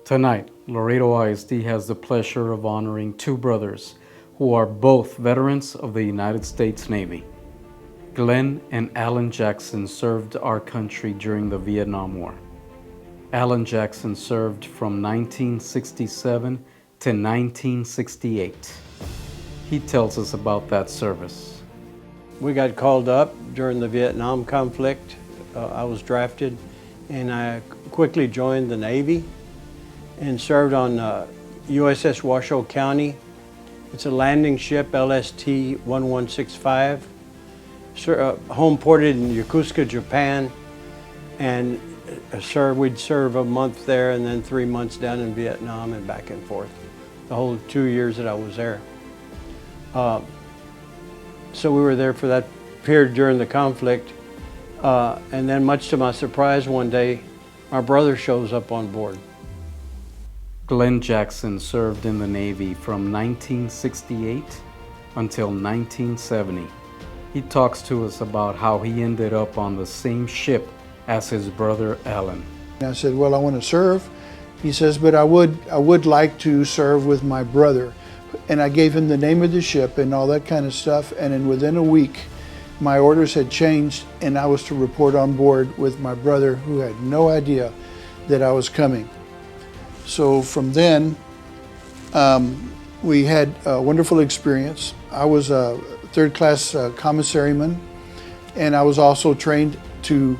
Tonight, Laredo ISD has the pleasure of honoring two brothers who are both veterans of the United States Navy. Glen and Alan Jackson served our country during the Vietnam War. Alan Jackson served from 1967 to 1968. He tells us about that service. We got called up during the Vietnam conflict. I was drafted and I quickly joined the Navy and served on USS Washoe County. It's a landing ship, LST-1165, home ported in Yokosuka, Japan, and we'd serve a month there and then 3 months down in Vietnam and back and forth, the whole 2 years that I was there. So we were there for that period during the conflict, and then much to my surprise, one day, my brother shows up on board. Glen Jackson served in the Navy from 1968 until 1970. He talks to us about how he ended up on the same ship as his brother Alan. I said, well, I want to serve. He says, but I would like to serve with my brother. And I gave him the name of the ship and all that kind of stuff. And then within a week, my orders had changed and I was to report on board with my brother, who had no idea that I was coming. So from then, we had a wonderful experience. I was a third-class commissaryman, and I was also trained to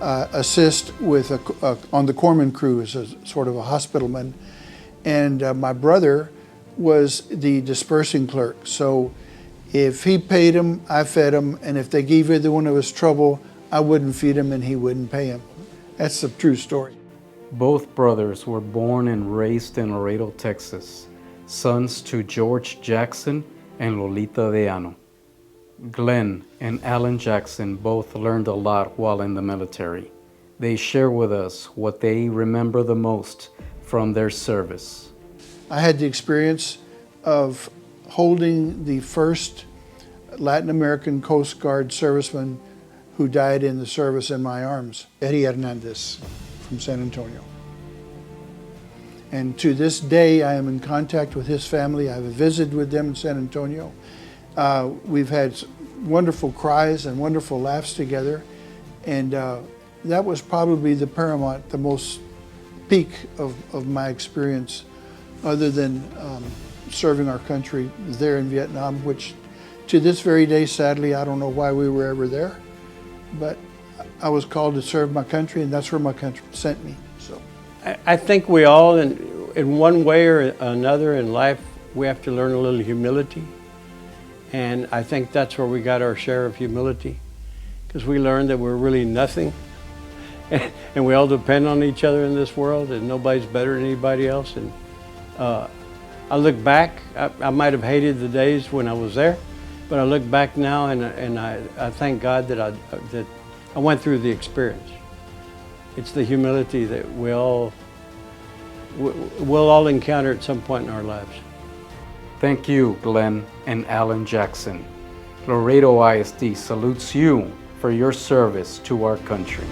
assist with on the corpsman crew as a sort of a hospitalman. And my brother was the dispersing clerk. So if he paid him, I fed him, and if they gave either one of us trouble, I wouldn't feed him and he wouldn't pay him. That's the true story. Both brothers were born and raised in Laredo, Texas, sons to George Jackson and Lolita Deano. Glen and Alan Jackson both learned a lot while in the military. They share with us what they remember the most from their service. I had the experience of holding the first Latin American Coast Guard serviceman who died in the service in my arms, Eddie Hernandez from San Antonio. And to this day, I am in contact with his family. I have visited with them in San Antonio. We've had wonderful cries and wonderful laughs together. And that was probably the paramount, the most peak of my experience, other than serving our country there in Vietnam, which to this very day, sadly, I don't know why we were ever there, but I was called to serve my country, and that's where my country sent me. So I think we all, in one way or another in life, we have to learn a little humility. And I think that's where we got our share of humility, because we learned that we're really nothing. And we all depend on each other in this world, and nobody's better than anybody else. And I look back, I might have hated the days when I was there, but I look back now and I thank God that I went through the experience. It's the humility that we'll all encounter at some point in our lives. Thank you, Glen and Alan Jackson. Laredo ISD salutes you for your service to our country.